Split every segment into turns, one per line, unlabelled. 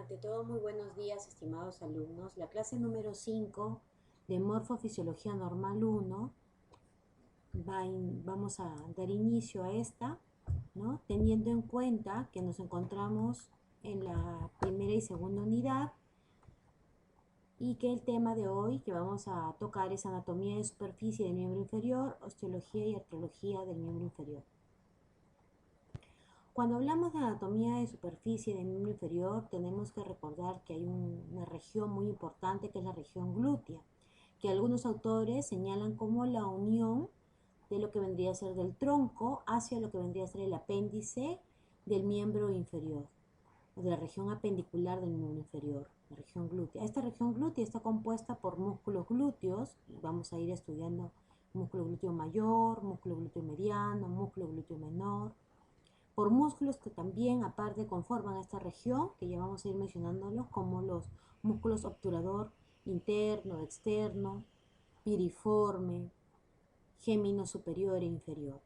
Ante todo, muy buenos días, estimados alumnos. La clase número 5 de Morfofisiología Normal 1 vamos a dar inicio a esta, ¿no? Teniendo en cuenta que nos encontramos en la primera y segunda unidad y que el tema de hoy que vamos a tocar es anatomía de superficie del miembro inferior, osteología y artrología del miembro inferior. Cuando hablamos de anatomía de superficie del miembro inferior, tenemos que recordar que hay una región muy importante que es la región glútea, que algunos autores señalan como la unión de lo que vendría a ser del tronco hacia lo que vendría a ser el apéndice del miembro inferior, o de la región apendicular del miembro inferior, la región glútea. Esta región glútea está compuesta por músculos glúteos, y vamos a ir estudiando músculo glúteo mayor, músculo glúteo mediano, músculo glúteo menor, por músculos que también aparte conforman esta región, que ya vamos a ir mencionándolos como los músculos obturador interno, externo, piriforme, gémino superior e inferior.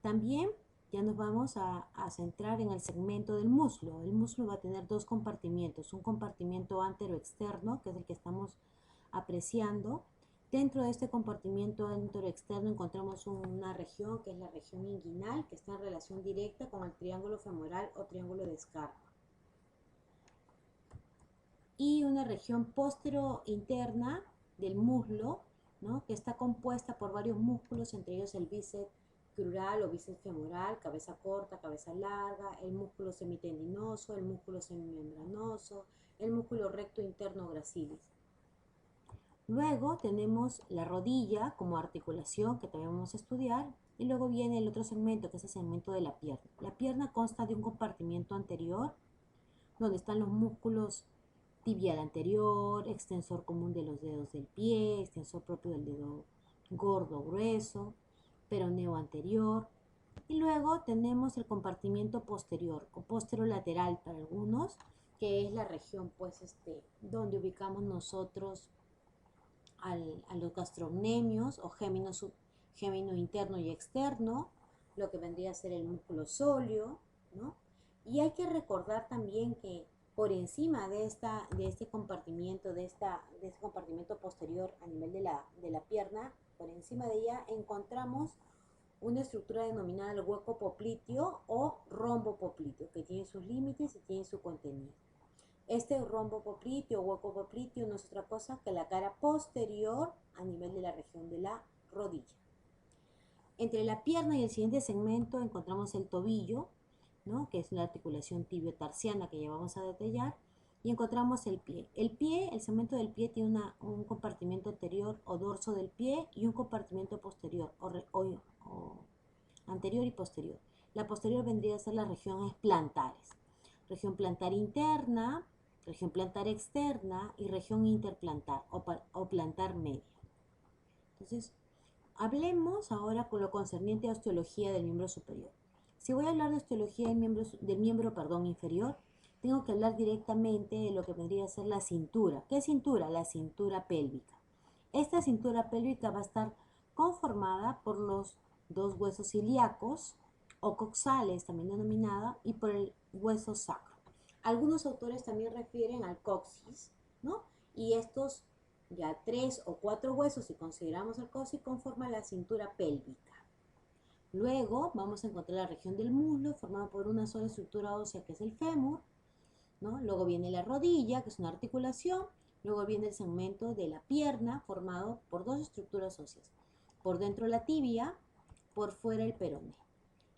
También ya nos vamos a centrar en el segmento del muslo. El muslo va a tener dos compartimientos, un compartimiento antero-externo, que es el que estamos apreciando. Dentro de este compartimiento antero-externo encontramos una región que es la región inguinal, que está en relación directa con el triángulo femoral o triángulo de Scarpa. Y una región postero-interna del muslo, ¿no? Que está compuesta por varios músculos, entre ellos el bíceps crural o bíceps femoral, cabeza corta, cabeza larga, el músculo semitendinoso, el músculo semimembranoso, el músculo recto interno gracilis. Luego tenemos la rodilla como articulación, que también vamos a estudiar, y luego viene el otro segmento, que es el segmento de la pierna. La pierna consta de un compartimiento anterior, donde están los músculos tibial anterior, extensor común de los dedos del pie, extensor propio del dedo gordo grueso, peroneo anterior, y luego tenemos el compartimiento posterior o posterolateral para algunos, que es la región donde ubicamos nosotros a los gastrocnemios o gémino interno y externo, lo que vendría a ser el músculo sóleo, ¿no? Y hay que recordar también que por encima de este compartimiento, de este compartimiento posterior a nivel de la pierna, por encima de ella encontramos una estructura denominada el hueco popliteo o rombo popliteo, que tiene sus límites y tiene su contenido. Este rombo popliteo o hueco popliteo no es otra cosa que la cara posterior a nivel de la región de la rodilla. Entre la pierna y el siguiente segmento encontramos el tobillo, ¿no? Que es la articulación tibio-tarsiana que ya vamos a detallar, y encontramos el pie. El segmento del pie tiene un compartimiento anterior o dorso del pie y un compartimiento posterior o anterior y posterior. La posterior vendría a ser las regiones plantares. Región plantar interna, región plantar externa y región interplantar o plantar media. Entonces, hablemos ahora con lo concerniente a osteología del miembro superior. Si voy a hablar de osteología del miembro inferior, tengo que hablar directamente de lo que vendría a ser la cintura. ¿Qué cintura? La cintura pélvica. Esta cintura pélvica va a estar conformada por los dos huesos ilíacos o coxales, también denominada, y por el hueso sacro. Algunos autores también refieren al coxis, ¿no? Y estos ya 3 o 4 huesos, si consideramos el coxis, conforman la cintura pélvica. Luego vamos a encontrar la región del muslo, formada por una sola estructura ósea, que es el fémur, ¿no? Luego viene la rodilla, que es una articulación. Luego viene el segmento de la pierna, formado por dos estructuras óseas. Por dentro la tibia, por fuera el peroné.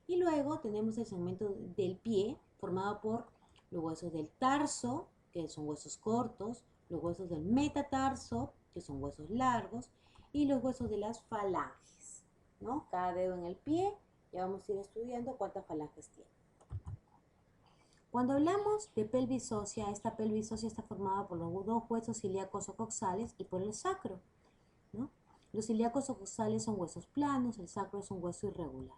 Y luego tenemos el segmento del pie, formado por los huesos del tarso, que son huesos cortos, los huesos del metatarso, que son huesos largos, y los huesos de las falanges, ¿no? Cada dedo en el pie, ya vamos a ir estudiando cuántas falanges tiene. Cuando hablamos de pelvis ósea, esta pelvis ósea está formada por los dos huesos ilíacos o coxales y por el sacro, ¿no? Los ilíacos o coxales son huesos planos, el sacro es un hueso irregular.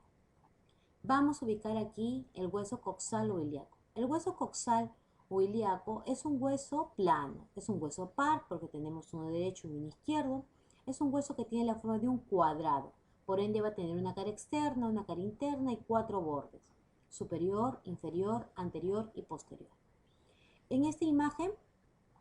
Vamos a ubicar aquí el hueso coxal o ilíaco. El hueso coxal o ilíaco es un hueso plano, es un hueso par porque tenemos uno derecho y uno izquierdo. Es un hueso que tiene la forma de un cuadrado, por ende va a tener una cara externa, una cara interna y 4 bordes: superior, inferior, anterior y posterior. En esta imagen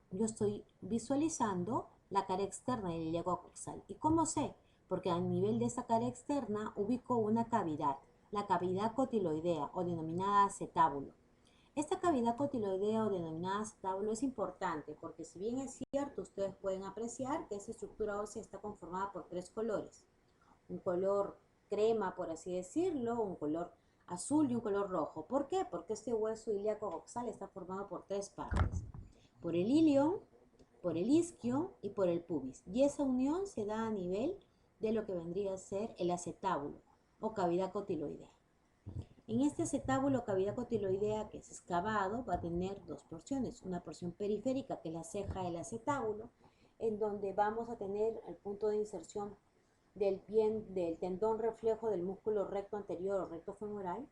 yo estoy visualizando la cara externa del ilíaco coxal. ¿Y cómo sé? Porque a nivel de esta cara externa ubico una cavidad, la cavidad cotiloidea o denominada acetábulo. Esta cavidad cotiloidea o denominada acetábulo es importante porque si bien es cierto, ustedes pueden apreciar que esta estructura ósea está conformada por tres colores. Un color crema, por así decirlo, un color azul y un color rojo. ¿Por qué? Porque este hueso ilíaco coxal está formado por tres partes. Por el ilion, por el isquio y por el pubis. Y esa unión se da a nivel de lo que vendría a ser el acetábulo o cavidad cotiloidea. En este acetábulo o cavidad cotiloidea que es excavado va a tener dos porciones. Una porción periférica que es la ceja del acetábulo, en donde vamos a tener el punto de inserción del tendón reflejo del músculo recto anterior o recto femoral,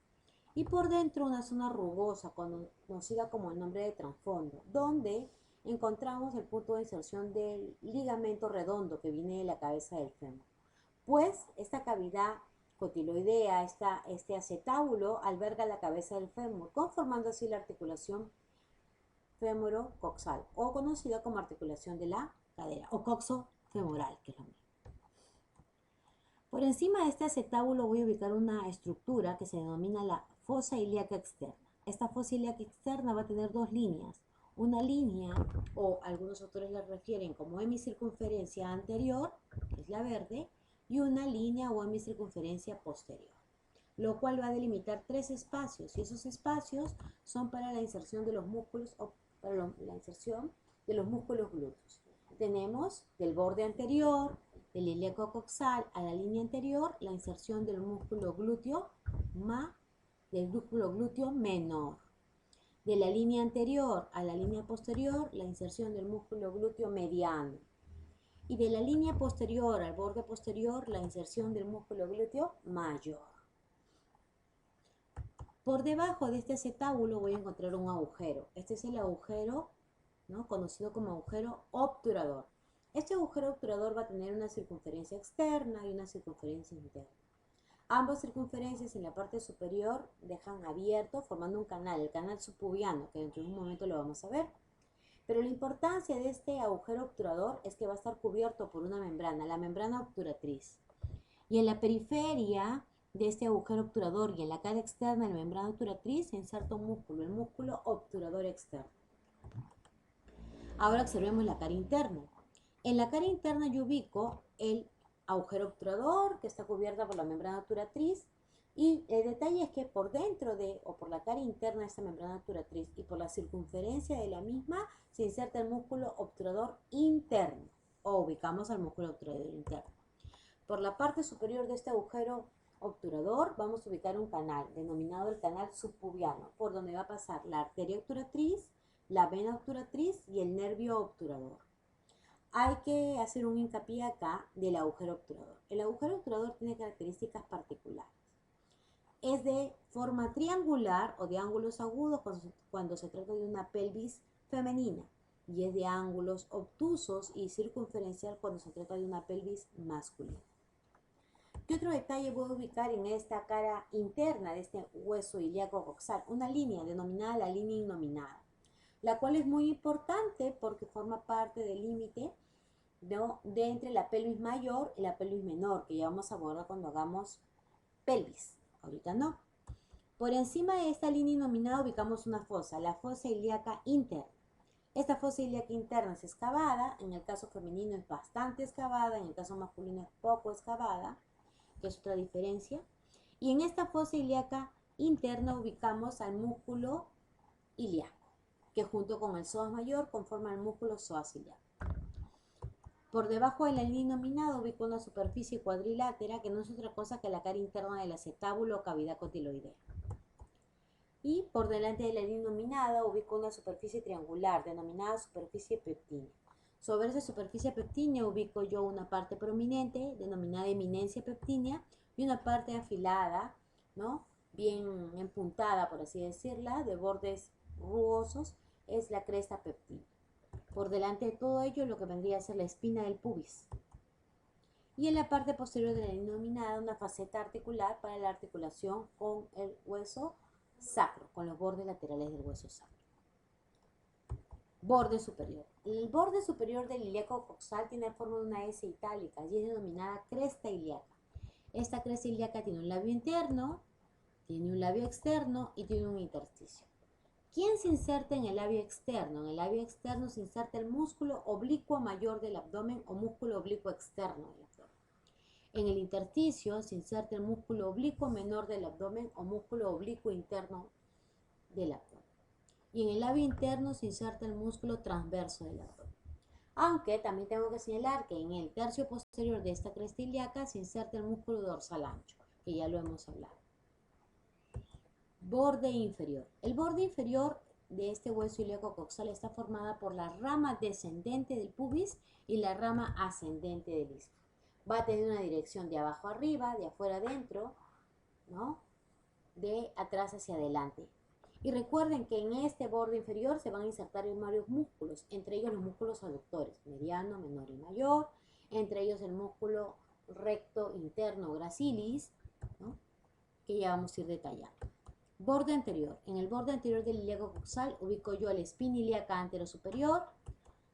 y por dentro una zona rugosa conocida como el nombre de trasfondo, donde encontramos el punto de inserción del ligamento redondo que viene de la cabeza del fémur. Pues esta cavidad cotiloidea, este acetábulo, alberga la cabeza del fémur, conformando así la articulación fémuro-coxal, o conocida como articulación de la cadera, o coxo-femoral, que es lo mismo. Por encima de este acetábulo voy a ubicar una estructura que se denomina la fosa ilíaca externa. Esta fosa ilíaca externa va a tener dos líneas. Una línea, o algunos autores la refieren como hemicircunferencia anterior, que es la verde, y una línea o hemicircunferencia posterior, lo cual va a delimitar tres espacios, y esos espacios son para la inserción de los músculos o para la inserción de los músculos glúteos. Tenemos del borde anterior del ilíaco coxal a la línea anterior la inserción del músculo glúteo menor. De la línea anterior a la línea posterior la inserción del músculo glúteo mediano. Y de la línea posterior al borde posterior la inserción del músculo glúteo mayor. Por debajo de este acetábulo voy a encontrar un agujero. Este es el agujero, ¿no?, conocido como agujero obturador. Este agujero obturador va a tener una circunferencia externa y una circunferencia interna. Ambas circunferencias en la parte superior dejan abierto formando un canal, el canal subpubiano, que dentro de un momento lo vamos a ver. Pero la importancia de este agujero obturador es que va a estar cubierto por una membrana, la membrana obturatriz. Y en la periferia de este agujero obturador y en la cara externa de la membrana obturatriz se inserta un músculo, el músculo obturador externo. Ahora observemos la cara interna. En la cara interna yo ubico el agujero obturador que está cubierta por la membrana obturatriz, y el detalle es que por dentro o por la cara interna de esta membrana obturatriz y por la circunferencia de la misma se inserta el músculo obturador interno, o ubicamos al músculo obturador interno. Por la parte superior de este agujero obturador vamos a ubicar un canal denominado el canal subpubiano, por donde va a pasar la arteria obturatriz, la vena obturatriz y el nervio obturador. Hay que hacer un hincapié acá del agujero obturador. El agujero obturador tiene características particulares. Es de forma triangular o de ángulos agudos cuando se trata de una pelvis femenina, y es de ángulos obtusos y circunferencial cuando se trata de una pelvis masculina. ¿Qué otro detalle voy a ubicar en esta cara interna de este hueso ilíaco coxal? Una línea denominada la línea innominada, la cual es muy importante porque forma parte del límite de entre la pelvis mayor y la pelvis menor, que ya vamos a abordar cuando hagamos pelvis. Ahorita no. Por encima de esta línea innominada ubicamos una fosa, la fosa ilíaca interna. Esta fosa ilíaca interna es excavada, en el caso femenino es bastante excavada, en el caso masculino es poco excavada, que es otra diferencia. Y en esta fosa ilíaca interna ubicamos al músculo ilíaco, que junto con el psoas mayor conforma el músculo psoas ilíaco. Por debajo de la línea innominada ubico una superficie cuadrilátera que no es otra cosa que la cara interna del acetábulo o cavidad cotiloidea. Y por delante de la línea innominada ubico una superficie triangular denominada superficie pectínea. Sobre esa superficie pectínea ubico yo una parte prominente denominada eminencia pectínea y una parte afilada, ¿no?, bien empuntada, por así decirla, de bordes rugosos, es la cresta pectínea. Por delante de todo ello lo que vendría a ser la espina del pubis. Y en la parte posterior de la línea innominada una faceta articular para la articulación con el hueso sacro, con los bordes laterales del hueso sacro. Borde superior. El borde superior del ilíaco coxal tiene forma de una S itálica y es denominada cresta ilíaca. Esta cresta ilíaca tiene un labio interno, tiene un labio externo y tiene un intersticio. ¿Quién se inserta en el labio externo? En el labio externo se inserta el músculo oblicuo mayor del abdomen o músculo oblicuo externo del abdomen. En el intersticio se inserta el músculo oblicuo menor del abdomen o músculo oblicuo interno del abdomen. Y en el labio interno se inserta el músculo transverso del abdomen. Aunque también tengo que señalar que en el tercio posterior de esta cresta ilíaca se inserta el músculo dorsal ancho, que ya lo hemos hablado. Borde inferior. El borde inferior de este hueso ilíaco coxal está formada por la rama descendente del pubis y la rama ascendente del isquio. Va a tener una dirección de abajo arriba, de afuera adentro, ¿no? De atrás hacia adelante. Y recuerden que en este borde inferior se van a insertar varios músculos, entre ellos los músculos aductores, mediano, menor y mayor, entre ellos el músculo recto interno gracilis, ¿no? Que ya vamos a ir detallando. Borde anterior. En el borde anterior del ilíaco coxal ubico yo a la espina ilíaca anterosuperior,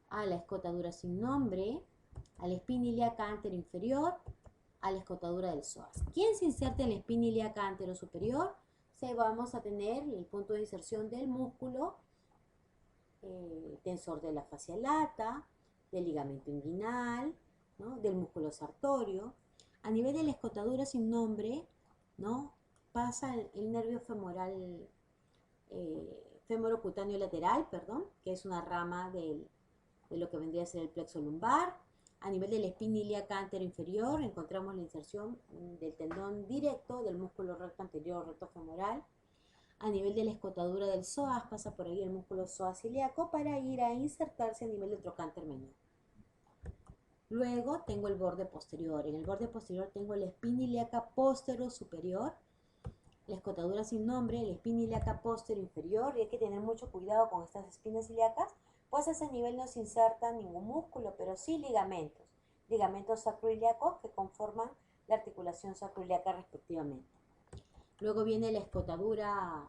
a la escotadura sin nombre, a la espina ilíaca anteroinferior, a la escotadura del psoas. ¿Quién se inserta en la espina ilíaca anterosuperior? Vamos a tener el punto de inserción del músculo tensor de la fascia lata, del ligamento inguinal, ¿no? Del músculo sartorio. A nivel de la escotadura sin nombre, ¿no? Pasa el nervio femoral, femorocutáneo lateral, perdón, que es una rama de lo que vendría a ser el plexo lumbar. A nivel de la espina ilíaca anteroinferior encontramos la inserción del tendón directo del músculo recto anterior, recto femoral. A nivel de la escotadura del psoas pasa por ahí el músculo psoas ilíaco para ir a insertarse a nivel del trocánter menor. Luego tengo el borde posterior. En el borde posterior tengo la espina ilíaca postero superior, la escotadura sin nombre, la espina ilíaca postero inferior, y hay que tener mucho cuidado con estas espinas ilíacas, pues a ese nivel no se inserta ningún músculo, pero sí ligamentos sacroiliacos que conforman la articulación sacroiliaca respectivamente. Luego viene la escotadura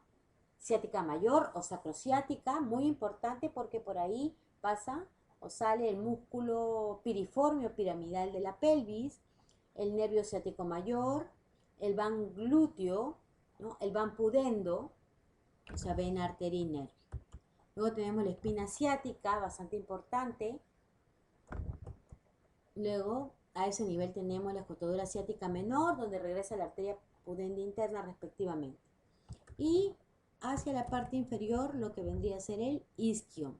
ciática mayor o sacrociática, muy importante porque por ahí pasa o sale el músculo piriforme o piramidal de la pelvis, el nervio ciático mayor, el van glúteo, ¿no? El van pudendo, o sea, vena, arteria y nervio. Luego tenemos la espina ciática, bastante importante. Luego, a ese nivel tenemos la escotadura ciática menor, donde regresa la arteria pudenda interna respectivamente. Y hacia la parte inferior, lo que vendría a ser el isquio.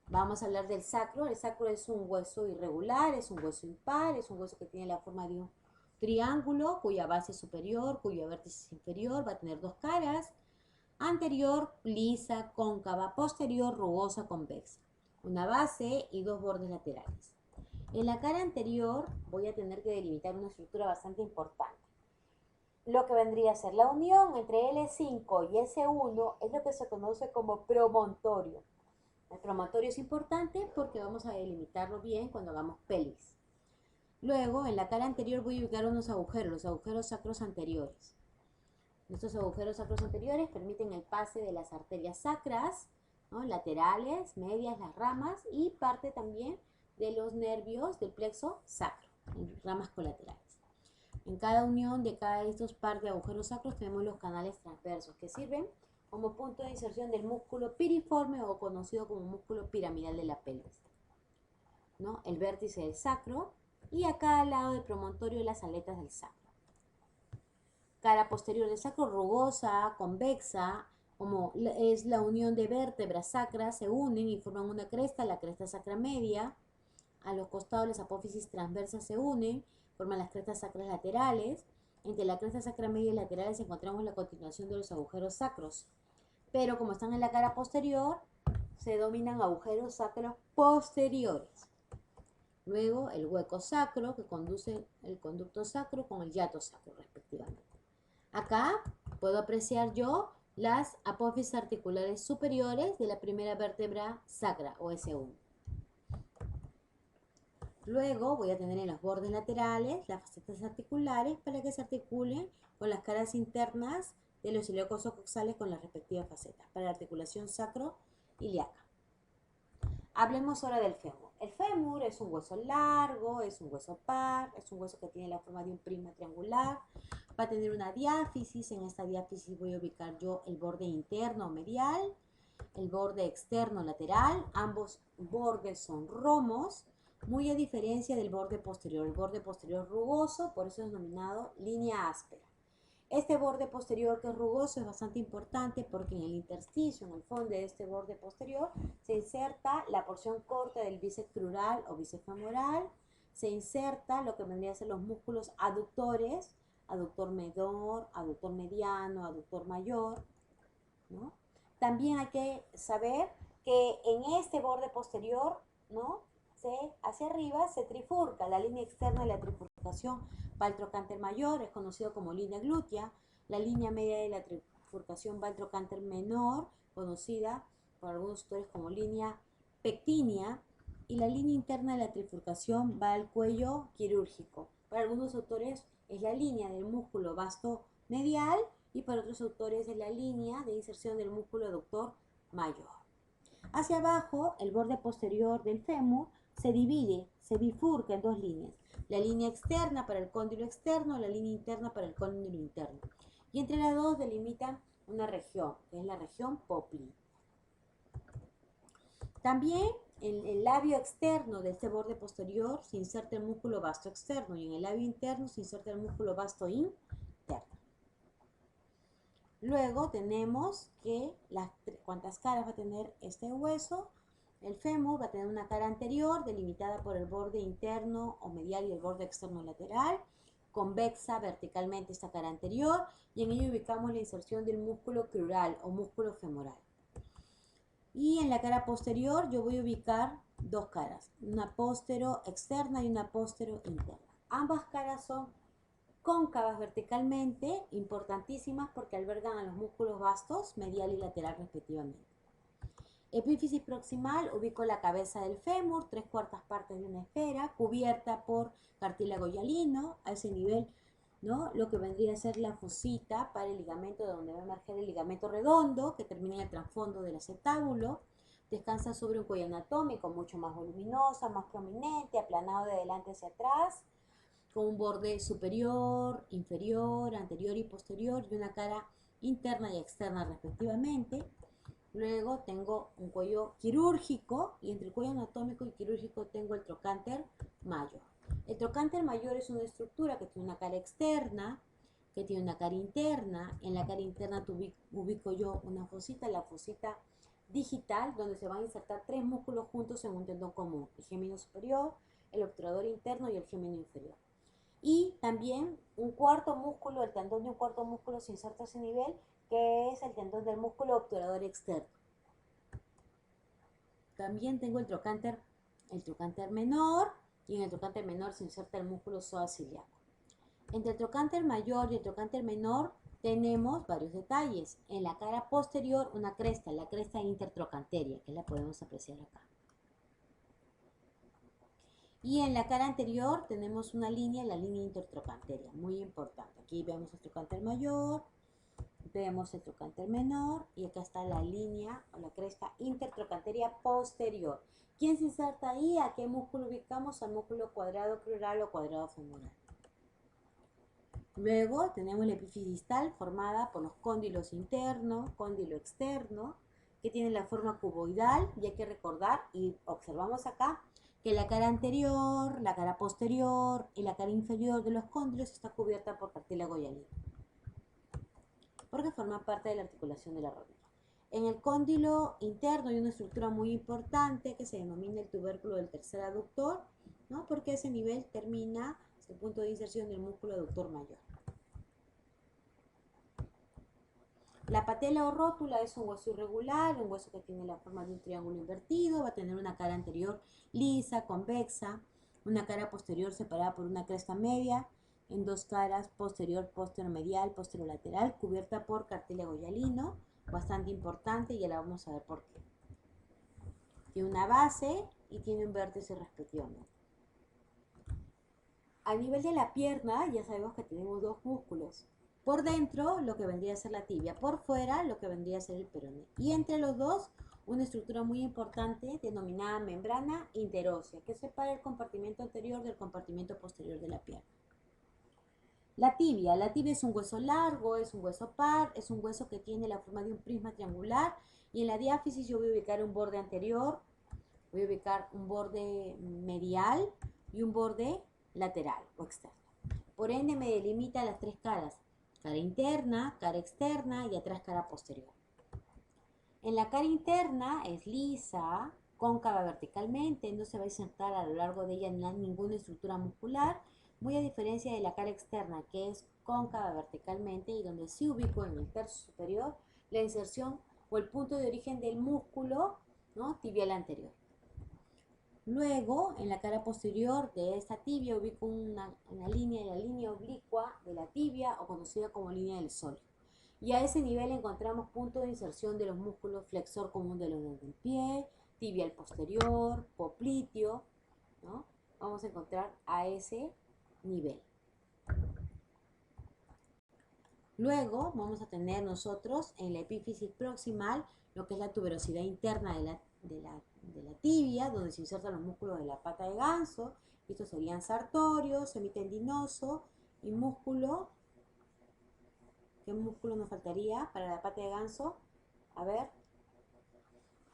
Vamos a hablar del sacro. El sacro es un hueso irregular, es un hueso impar, es un hueso que tiene la forma de un triángulo, cuya base superior, cuyo vértice inferior va a tener dos caras. Anterior, lisa, cóncava, posterior, rugosa, convexa. Una base y dos bordes laterales. En la cara anterior voy a tener que delimitar una estructura bastante importante. Lo que vendría a ser la unión entre L5 y S1 es lo que se conoce como promontorio. El promontorio es importante porque vamos a delimitarlo bien cuando hagamos pelvis. Luego, en la cara anterior voy a ubicar unos agujeros, los agujeros sacros anteriores. Estos agujeros sacros anteriores permiten el pase de las arterias sacras, ¿no? Laterales, medias, las ramas, y parte también de los nervios del plexo sacro, en ramas colaterales. En cada unión de cada de estos par de agujeros sacros tenemos los canales transversos que sirven como punto de inserción del músculo piriforme o conocido como músculo piramidal de la pelvis, ¿no? El vértice del sacro y a cada lado del promontorio las aletas del sacro. Cara posterior del sacro rugosa, convexa, como es la unión de vértebras sacras, se unen y forman una cresta, la cresta sacra media. A los costados las apófisis transversas se unen, forman las crestas sacras laterales. Entre la cresta sacra media y laterales encontramos la continuación de los agujeros sacros. Pero como están en la cara posterior, se dominan agujeros sacros posteriores. Luego el hueco sacro que conduce el conducto sacro con el hiato sacro respectivamente. Acá puedo apreciar yo las apófisis articulares superiores de la primera vértebra sacra o S1. Luego voy a tener en los bordes laterales las facetas articulares para que se articulen con las caras internas de los ilíacos coxales con las respectivas facetas, para la articulación sacro-ilíaca. Hablemos ahora del fémur. El fémur es un hueso largo, es un hueso par, es un hueso que tiene la forma de un prisma triangular. Va a tener una diáfisis. En esta diáfisis voy a ubicar yo el borde interno medial, el borde externo lateral. Ambos bordes son romos, muy a diferencia del borde posterior. El borde posterior rugoso, por eso es denominado línea áspera. Este borde posterior que es rugoso es bastante importante porque en el intersticio, en el fondo de este borde posterior, se inserta la porción corta del bíceps crural o bíceps femoral, se inserta lo que vendría a ser los músculos aductores, aductor menor, aductor mediano, aductor mayor, ¿no? También hay que saber que en este borde posterior, ¿no?, hacia arriba se trifurca la línea externa de la trifurcación valtrocánter mayor, es conocido como línea glútea, la línea media de la trifurcación valtrocánter menor, conocida por algunos autores como línea pectínea, y la línea interna de la trifurcación va al cuello quirúrgico. Para algunos autores es la línea del músculo vasto medial y para otros autores es la línea de inserción del músculo aductor mayor. Hacia abajo, el borde posterior del fémur se divide, se bifurca en dos líneas. La línea externa para el cóndilo externo, la línea interna para el cóndilo interno. Y entre las dos delimitan una región, que es la región popliteo. También en el labio externo de este borde posterior se inserta el músculo vasto externo y en el labio interno se inserta el músculo vasto interno. Luego tenemos que cuántas caras va a tener este hueso. El fémur va a tener una cara anterior delimitada por el borde interno o medial y el borde externo lateral. Convexa verticalmente esta cara anterior y en ello ubicamos la inserción del músculo crural o músculo femoral. Y en la cara posterior yo voy a ubicar dos caras, una póstero externa y una póstero interna. Ambas caras son cóncavas verticalmente, importantísimas porque albergan a los músculos vastos, medial y lateral respectivamente. Epífisis proximal, ubico la cabeza del fémur, 3/4 partes de una esfera, cubierta por cartílago hialino, a ese nivel, ¿no?, lo que vendría a ser la fosita para el ligamento, de donde va a emerger el ligamento redondo, que termina en el trasfondo del acetábulo. Descansa sobre un cuello anatómico mucho más voluminoso, más prominente, aplanado de adelante hacia atrás, con un borde superior, inferior, anterior y posterior, y una cara interna y externa respectivamente. Luego tengo un cuello quirúrgico y entre el cuello anatómico y quirúrgico tengo el trocánter mayor. El trocánter mayor es una estructura que tiene una cara externa, que tiene una cara interna. En la cara interna ubico yo una fosita, la fosita digital, donde se van a insertar 3 músculos juntos en un tendón común: el gémino superior, el obturador interno y el gémino inferior. Y también un cuarto músculo, el tendón de un cuarto músculo se inserta a ese nivel, que es el tendón del músculo obturador externo. También tengo el trocánter menor, y en el trocánter menor se inserta el músculo psoas ilíaco. Entre el trocánter mayor y el trocánter menor tenemos varios detalles. En la cara posterior una cresta, la cresta intertrocanteria, que la podemos apreciar acá. Y en la cara anterior tenemos una línea, la línea intertrocanteria, muy importante. Aquí vemos el trocánter mayor, vemos el trocánter menor y acá está la línea o la cresta intertrocanteria posterior. ¿Quién se inserta ahí? ¿A qué músculo ubicamos? Al músculo cuadrado crural o cuadrado femoral. Luego tenemos la epífisis distal formada por los cóndilos interno, cóndilo externo, que tienen la forma cuboidal, y hay que recordar y observamos acá que la cara anterior, la cara posterior y la cara inferior de los cóndilos está cubierta por cartílago hialino, porque forma parte de la articulación de la rodilla. En el cóndilo interno hay una estructura muy importante que se denomina el tubérculo del tercer aductor, ¿no?, porque ese nivel termina hasta el punto de inserción del músculo aductor mayor. La patela o rótula es un hueso irregular, un hueso que tiene la forma de un triángulo invertido, va a tener una cara anterior lisa, convexa, una cara posterior separada por una cresta media, en dos caras, posterior, posteromedial, posterolateral, cubierta por cartílago hialino, bastante importante, y ya la vamos a ver por qué. Tiene una base y tiene un vértice respectivamente. A nivel de la pierna ya sabemos que tenemos dos músculos, Por dentro, lo que vendría a ser la tibia. Por fuera, lo que vendría a ser el peroné. Y entre los dos, una estructura muy importante denominada membrana interósea, que separa el compartimento anterior del compartimento posterior de la pierna. La tibia es un hueso largo, es un hueso par, es un hueso que tiene la forma de un prisma triangular y en la diáfisis yo voy a ubicar un borde anterior, voy a ubicar un borde medial y un borde lateral o externo. Por ende me delimita las tres caras, cara interna, cara externa y atrás cara posterior. En la cara interna es lisa, cóncava verticalmente, no se va a insertar a lo largo de ella ninguna estructura muscular, muy a diferencia de la cara externa que es cóncava verticalmente y donde sí ubico en el tercio superior la inserción o el punto de origen del músculo, ¿no?, tibial anterior. Luego, en la cara posterior de esta tibia ubico una línea, la línea oblicua de la tibia o conocida como línea del sol. Y a ese nivel encontramos punto de inserción de los músculos flexor común de los dedos del pie, tibial posterior, popliteo, ¿no? Vamos a encontrar a ese nivel. Luego vamos a tener nosotros en la epífisis proximal lo que es la tuberosidad interna de la tibia, donde se insertan los músculos de la pata de ganso. Estos serían sartorio, semitendinoso y músculo. ¿Qué músculo nos faltaría para la pata de ganso? A ver,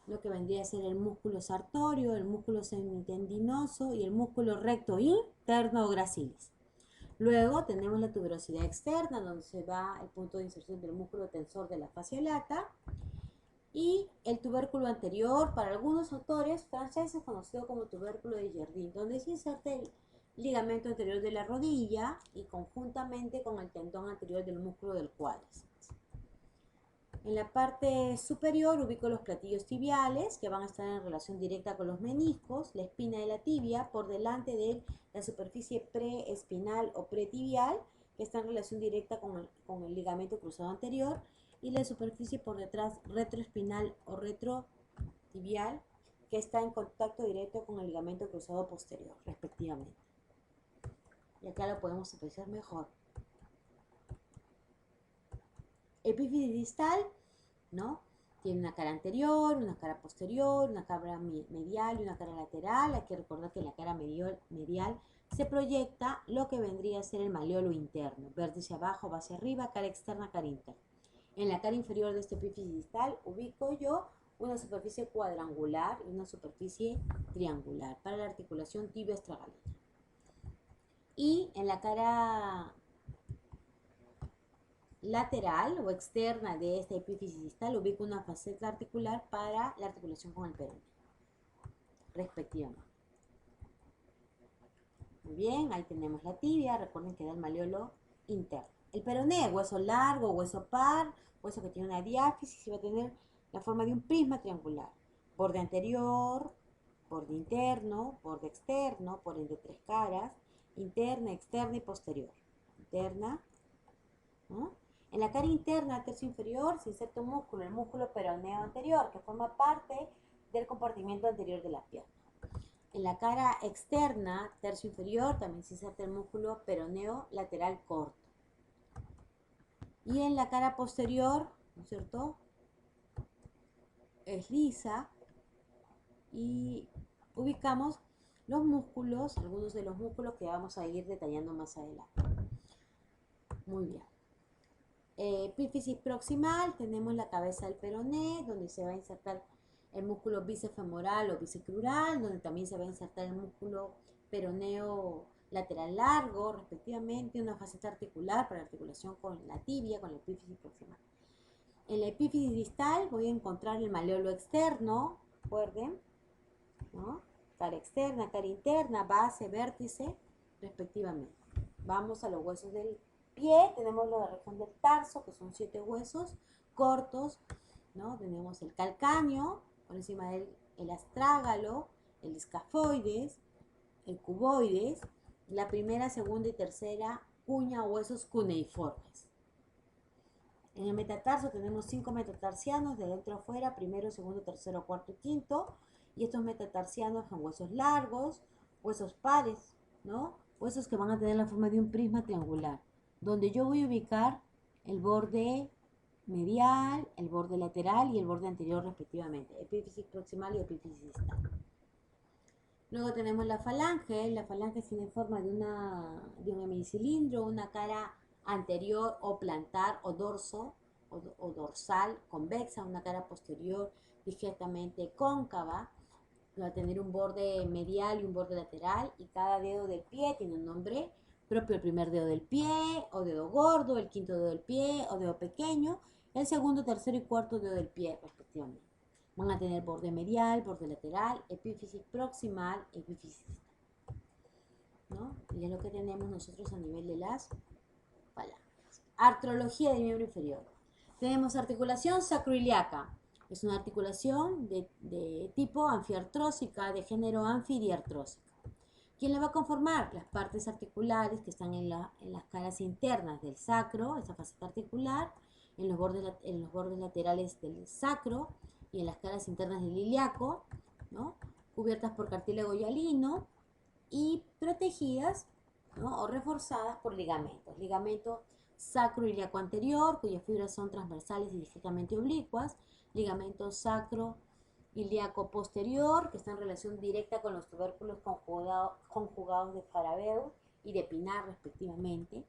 lo que vendría a ser el músculo sartorio, el músculo semitendinoso y el músculo recto interno gracilis. Luego tenemos la tuberosidad externa, donde se va el punto de inserción del músculo tensor de la fascia lata. Y el tubérculo anterior, para algunos autores franceses conocido como tubérculo de Jardin, donde se inserta el ligamento anterior de la rodilla y conjuntamente con el tendón anterior del músculo del cuádriceps. En la parte superior ubico los platillos tibiales que van a estar en relación directa con los meniscos, la espina de la tibia por delante de la superficie preespinal o pretibial que está en relación directa con el ligamento cruzado anterior y la superficie por detrás retroespinal o retrotibial que está en contacto directo con el ligamento cruzado posterior respectivamente. Y acá lo podemos apreciar mejor. Epífisis distal, ¿no? Tiene una cara anterior, una cara posterior, una cara medial y una cara lateral. Hay que recordar que en la cara medial se proyecta lo que vendría a ser el maleolo interno. Vértice abajo, base arriba, cara externa, cara interna. En la cara inferior de este epífisis distal ubico yo una superficie cuadrangular y una superficie triangular para la articulación tibio-estragalina. Y en la cara lateral o externa de esta epífisis distal ubico una faceta articular para la articulación con el peroné, respectivamente. Muy bien, ahí tenemos la tibia, recuerden que da el maleolo interno. El peroné, hueso largo, hueso par, hueso que tiene una diáfisis y va a tener la forma de un prisma triangular. Borde anterior, borde interno, borde externo, por ende tres caras, interna, externa y posterior. Interna, ¿no? En la cara interna, tercio inferior, se inserta un músculo, el músculo peroneo anterior, que forma parte del compartimiento anterior de la pierna. En la cara externa, tercio inferior, también se inserta el músculo peroneo lateral corto. Y en la cara posterior, ¿no es cierto?, es lisa y ubicamos los músculos, algunos de los músculos que vamos a ir detallando más adelante. Muy bien. Epífisis proximal, tenemos la cabeza del peroné, donde se va a insertar el músculo bíceps femoral o bíceps crural, donde también se va a insertar el músculo peroneo lateral largo, respectivamente, una faceta articular para articulación con la tibia, con la epífisis proximal. En la epífisis distal voy a encontrar el maleolo externo, recuerden, ¿no? Cara externa, cara interna, base, vértice, respectivamente. Vamos a los huesos del pie, tenemos la región del tarso, que son 7 huesos cortos, ¿no? Tenemos el calcáneo, por encima del astrágalo, el escafoides, el cuboides, la primera, segunda y tercera cuña o huesos cuneiformes. En el metatarso tenemos 5 metatarsianos de dentro a afuera, primero, segundo, tercero, cuarto y quinto. Y estos metatarsianos son huesos largos, huesos pares, ¿no? Huesos que van a tener la forma de un prisma triangular, donde yo voy a ubicar el borde medial, el borde lateral y el borde anterior respectivamente, epífisis proximal y epífisis distal. Luego tenemos la falange tiene forma de un hemicilindro, una cara anterior o plantar o dorso o dorsal convexa, una cara posterior ligeramente cóncava, va a tener un borde medial y un borde lateral, y cada dedo del pie tiene un nombre propio: el primer dedo del pie o dedo gordo, el quinto dedo del pie o dedo pequeño, el segundo, tercero y cuarto dedo del pie respectivamente. Van a tener borde medial, borde lateral, epífisis proximal, epífisis distal, ¿no? Y es lo que tenemos nosotros a nivel de las falanges. Artrología del miembro inferior. Tenemos articulación sacroiliaca. Es una articulación de tipo anfiartrósica, de género anfidiartrósica. ¿Quién la va a conformar? Las partes articulares que están en las caras internas del sacro, esa faceta articular, en los bordes laterales del sacro y en las caras internas del ilíaco, ¿no? Cubiertas por cartílago hialino y protegidas, ¿no? O reforzadas por ligamentos. Ligamento sacroiliaco anterior, cuyas fibras son transversales y ligeramente oblicuas. Ligamento sacroiliaco posterior, que está en relación directa con los tubérculos conjugados de Farabeus y de Pinar respectivamente.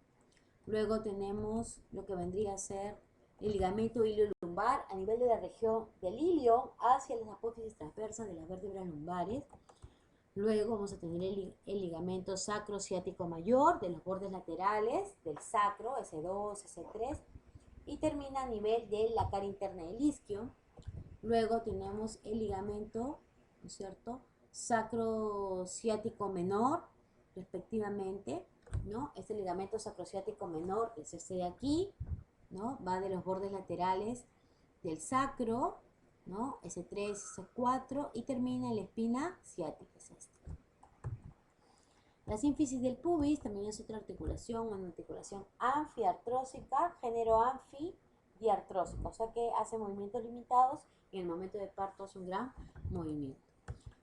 Luego tenemos lo que vendría a ser el ligamento ilio-lumbar a nivel de la región del ilio hacia las apófisis transversas de las vértebras lumbares. Luego vamos a tener el ligamento sacrociático mayor de los bordes laterales del sacro, S2, S3, y termina a nivel de la cara interna del isquio. Luego tenemos el ligamento, ¿no es cierto?, sacrociático menor, respectivamente, ¿no? Este ligamento sacrociático menor es este de aquí, ¿no? Va de los bordes laterales del sacro, ¿no? S3, S4, y termina en la espina ciática, es esta. La sínfisis del pubis también es otra articulación, una articulación anfiartrósica, género anfidiartrósico, o sea que hace movimientos limitados y en el momento de parto hace un gran movimiento.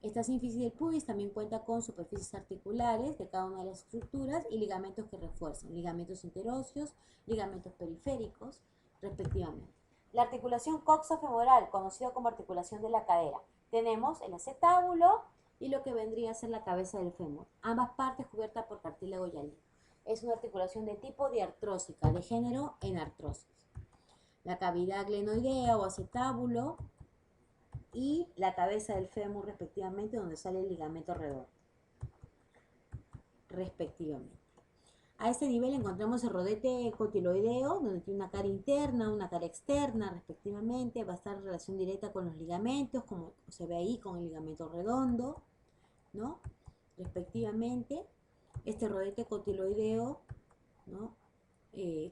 Esta sínfisis del pubis también cuenta con superficies articulares de cada una de las estructuras y ligamentos que refuerzan, ligamentos interóseos, ligamentos periféricos, respectivamente. La articulación coxofemoral, conocida como articulación de la cadera. Tenemos el acetábulo y lo que vendría a ser la cabeza del fémur, ambas partes cubiertas por cartílago hialino. Es una articulación de tipo diartrósica, de género enartrosis. La cavidad glenoidea o acetábulo y la cabeza del fémur respectivamente, donde sale el ligamento redondo, respectivamente. A este nivel encontramos el rodete cotiloideo, donde tiene una cara interna, una cara externa, respectivamente. Va a estar en relación directa con los ligamentos, como se ve ahí con el ligamento redondo, ¿no? Respectivamente. Este rodete cotiloideo, ¿no?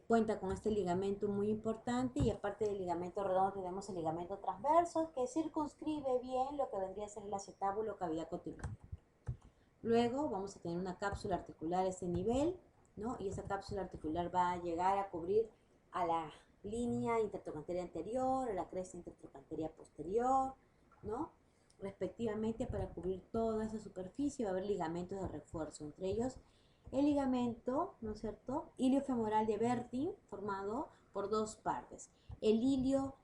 Cuenta con este ligamento muy importante, y aparte del ligamento redondo tenemos el ligamento transverso, que circunscribe bien lo que vendría a ser el acetábulo cavidad cotiloidea. Luego vamos a tener una cápsula articular a este nivel, ¿no? Y esa cápsula articular va a llegar a cubrir a la línea intertrochanteria anterior, a la cresta intertrochanteria posterior, ¿no? Respectivamente, para cubrir toda esa superficie va a haber ligamentos de refuerzo, entre ellos el ligamento, ¿no es cierto?, iliofemoral de Bertin, formado por dos partes, el ilio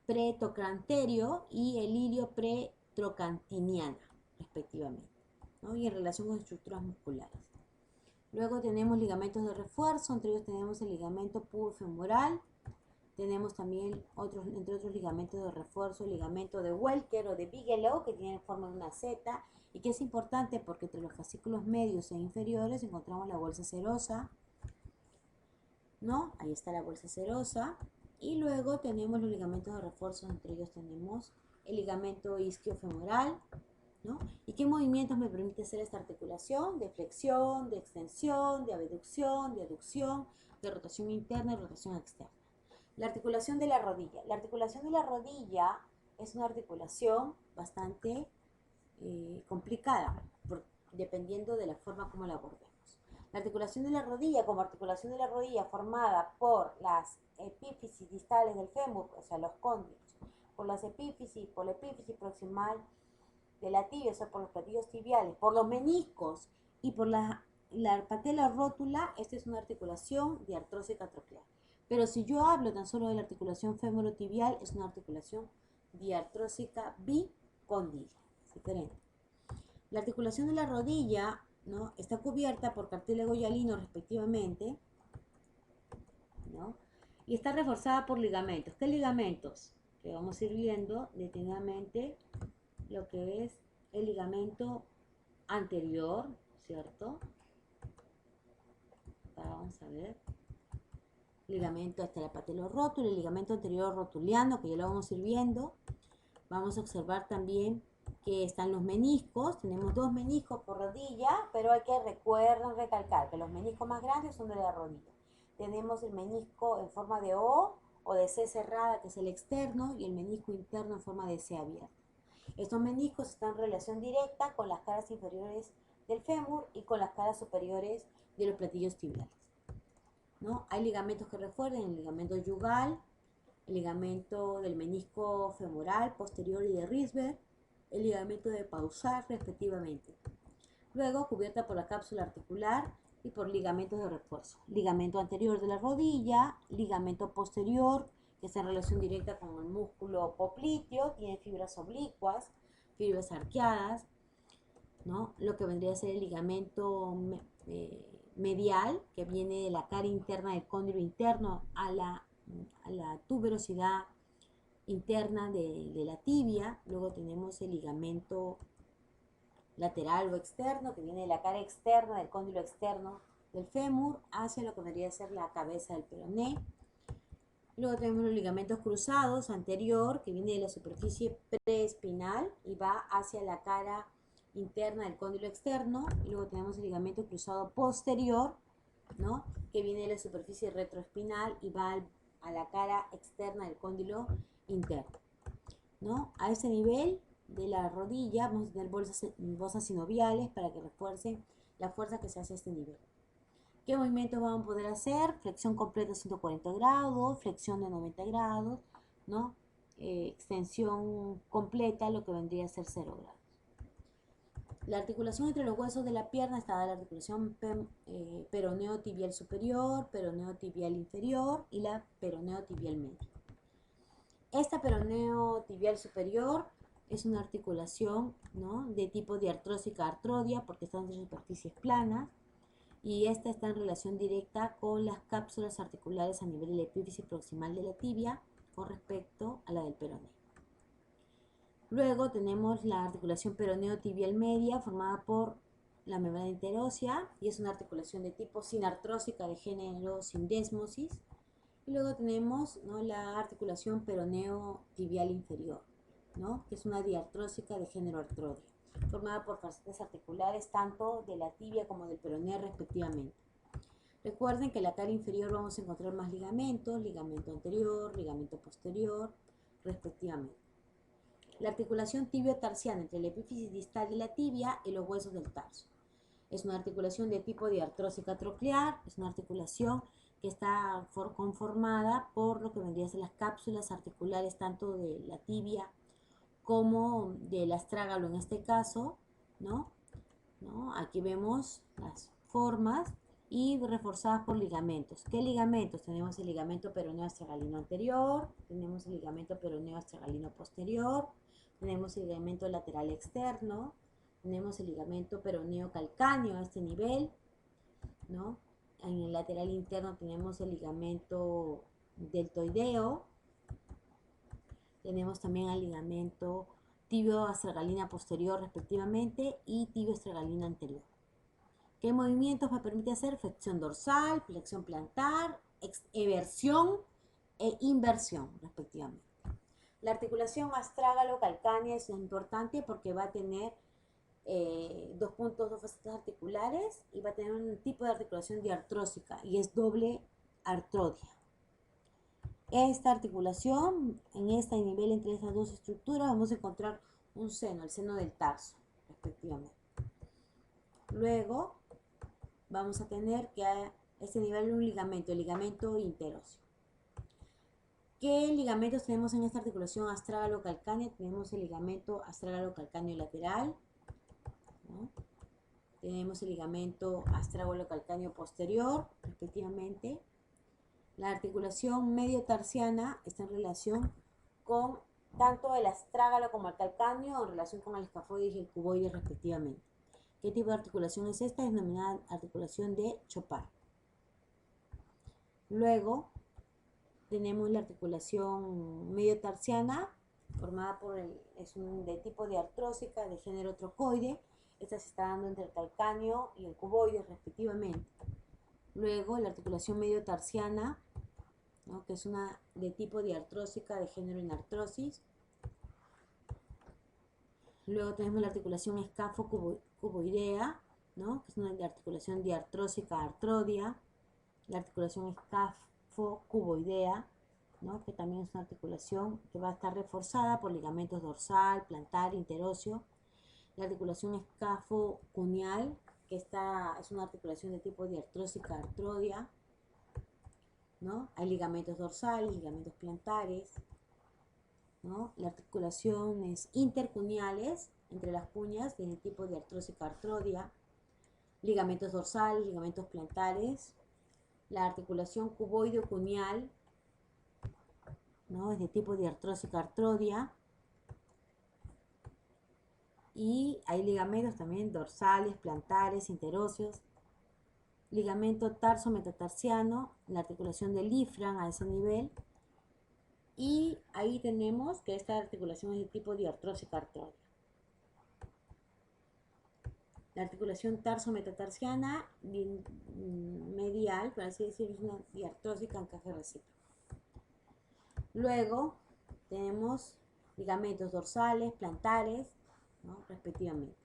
pretrochanterio y el ilio pretrocantiniana, respectivamente, ¿no? Y en relación con estructuras musculares. Luego tenemos ligamentos de refuerzo, entre ellos tenemos el ligamento pubofemoral, tenemos también entre otros ligamentos de refuerzo, el ligamento de Welker o de Bigelow, que tiene forma de una Z, y que es importante porque entre los fascículos medios e inferiores encontramos la bolsa serosa, ¿no? Ahí está la bolsa serosa. Y luego tenemos los ligamentos de refuerzo, entre ellos tenemos el ligamento isquiofemoral, ¿no? ¿Y qué movimientos me permite hacer esta articulación? De flexión, de extensión, de abducción, de aducción, de rotación interna y rotación externa. La articulación de la rodilla. La articulación de la rodilla es una articulación bastante complicada, dependiendo de la forma como la abordemos. La articulación de la rodilla, como articulación de la rodilla formada por las epífisis distales del fémur, o sea, los cóndilos, por las epífisis, por la epífisis proximal de la tibia, o sea, por los platillos tibiales, por los meniscos y por la patela rótula, esta es una articulación diartrósica troclear. Pero si yo hablo tan solo de la articulación femorotibial, es una articulación diartrósica bicondyle. Es diferente. La articulación de la rodilla, ¿no?, está cubierta por cartílago hialino respectivamente, ¿no?, y está reforzada por ligamentos. ¿Qué ligamentos? Que vamos a ir viendo detenidamente lo que es el ligamento anterior, ¿cierto? Vamos a ver. Ligamento hasta la patelorrótula, el ligamento anterior rotuliano, que ya lo vamos a ir viendo. Vamos a observar también que están los meniscos. Tenemos 2 meniscos por rodilla, pero hay que recalcar que los meniscos más grandes son de la rodilla. Tenemos el menisco en forma de O de C cerrada, que es el externo, y el menisco interno en forma de C abierta. Estos meniscos están en relación directa con las caras inferiores del fémur y con las caras superiores de los platillos tibiales, ¿no? Hay ligamentos que refuerzan: el ligamento yugal, el ligamento del menisco femoral posterior y de Risberg, el ligamento de Pausat respectivamente. Luego cubierta por la cápsula articular y por ligamentos de refuerzo. Ligamento anterior de la rodilla, ligamento posterior, que está en relación directa con el músculo popliteo, tiene fibras oblicuas, fibras arqueadas, ¿no? Lo que vendría a ser el ligamento medial, que viene de la cara interna del cóndilo interno a la tuberosidad interna de la tibia. Luego tenemos el ligamento lateral o externo, que viene de la cara externa del cóndilo externo del fémur hacia lo que vendría a ser la cabeza del peroné. Luego tenemos los ligamentos cruzados anterior, que viene de la superficie preespinal y va hacia la cara interna del cóndilo externo. Y luego tenemos el ligamento cruzado posterior, ¿no?, que viene de la superficie retroespinal y va a la cara externa del cóndilo interno, ¿no? A ese nivel de la rodilla vamos a tener bolsas sinoviales para que refuercen la fuerza que se hace a este nivel. ¿Qué movimientos vamos a poder hacer? Flexión completa 140 grados, flexión de 90 grados, ¿no? Extensión completa, lo que vendría a ser 0 grados. La articulación entre los huesos de la pierna está la articulación peroneo tibial superior, peroneo tibial inferior y la peroneo tibial medio. Esta peroneo tibial superior es una articulación, ¿no?, de tipo diartrósica artrodia, porque están en superficies planas, y esta está en relación directa con las cápsulas articulares a nivel de la epífisis proximal de la tibia con respecto a la del peroneo. Luego tenemos la articulación peroneo tibial media, formada por la membrana interósea, y es una articulación de tipo sinartrósica de género sindesmosis. Y luego tenemos, ¿no?, la articulación peroneo tibial inferior, ¿no?, que es una diartrósica de género artrodio, formada por facetas articulares tanto de la tibia como del peroneo respectivamente. Recuerden que en la cara inferior vamos a encontrar más ligamentos, ligamento anterior, ligamento posterior, respectivamente. La articulación tibio-tarsiana entre la epífisis distal de la tibia y los huesos del tarso. Es una articulación de tipo diartrósica troclear, es una articulación que está conformada por lo que vendrían a ser las cápsulas articulares tanto de la tibia como del astrágalo en este caso, ¿no? Aquí vemos las formas y reforzadas por ligamentos. ¿Qué ligamentos? Tenemos el ligamento peroneo astragalino anterior, tenemos el ligamento peroneo astragalino posterior, tenemos el ligamento lateral externo, tenemos el ligamento peroneo calcáneo a este nivel, ¿no? En el lateral interno tenemos el ligamento deltoideo, tenemos también el ligamento tibio-astragalina posterior respectivamente y tibio-astragalina anterior. ¿Qué movimientos me permite hacer? Flexión dorsal, flexión plantar, eversión e inversión respectivamente. La articulación astrágalo-calcánea es importante porque va a tener dos facetas articulares y va a tener un tipo de articulación diartrósica y es doble artrodia. Esta articulación, en este nivel entre estas dos estructuras, vamos a encontrar un seno, el seno del tarso, respectivamente. Luego vamos a tener que a este nivel un ligamento, el ligamento interóseo. ¿Qué ligamentos tenemos en esta articulación astrágalo-calcánea? Tenemos el ligamento astrágalo-calcáneo lateral, ¿no? Tenemos el ligamento astrágalo-calcáneo posterior, respectivamente. La articulación medio-tarsiana está en relación con tanto el astrágalo como el calcáneo en relación con el escafoides y el cuboides respectivamente. ¿Qué tipo de articulación es esta? Es denominada articulación de Chopard. Luego tenemos la articulación medio-tarsiana, formada por de tipo diartrósica de género trocoide. Esta se está dando entre el calcáneo y el cuboides respectivamente. Luego la articulación medio-tarsiana, ¿no?, que es una de tipo diartrósica de género inartrosis. Luego tenemos la articulación escafo-cuboidea, ¿no?, que es una articulación diartrósica artrodia. La articulación escafo-cuboidea, ¿no?, que también es una articulación que va a estar reforzada por ligamentos dorsal, plantar, interóseo. La articulación escafo-cuneal, que es una articulación de tipo diartrósica artrodia, ¿no? Hay ligamentos dorsales, ligamentos plantares, ¿no? Las articulaciones intercuneales entre las cuñas de tipo diartrósica artrodia, ligamentos dorsales, ligamentos plantares. La articulación cuboideo-cuneal, ¿no?, es de tipo diartrósica artrodia. Y hay ligamentos también dorsales, plantares, interóseos. Ligamento tarso-metatarsiano, la articulación del ifrán a ese nivel. Y ahí tenemos que esta articulación es de tipo diartrósica artrodia. La articulación tarso-metatarsiana medial, por así decirlo, es una diartrósica encaje recíproco. Luego tenemos ligamentos dorsales, plantares, ¿no?, respectivamente.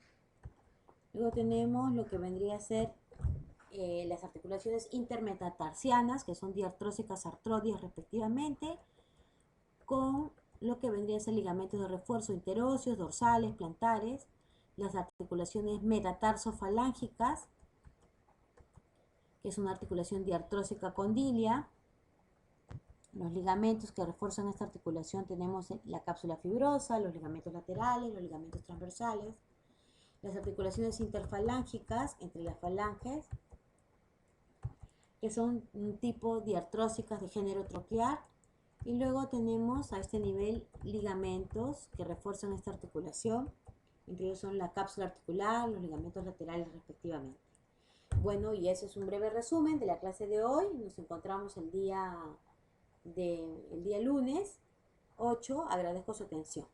Luego tenemos lo que vendría a ser las articulaciones intermetatarsianas, que son diartrósicas artrodias respectivamente, con lo que vendría a ser ligamentos de refuerzo interóseos, dorsales, plantares. Las articulaciones metatarsofalángicas, que es una articulación diartrósica condilia. Los ligamentos que refuerzan esta articulación tenemos la cápsula fibrosa, los ligamentos laterales, los ligamentos transversales. Las articulaciones interfalángicas entre las falanges, que son un tipo diartrósicas de género troquear. Y luego tenemos a este nivel ligamentos que refuerzan esta articulación. Entre ellos son la cápsula articular, los ligamentos laterales respectivamente. Bueno, y ese es un breve resumen de la clase de hoy. Nos encontramos el día lunes 8. Agradezco su atención.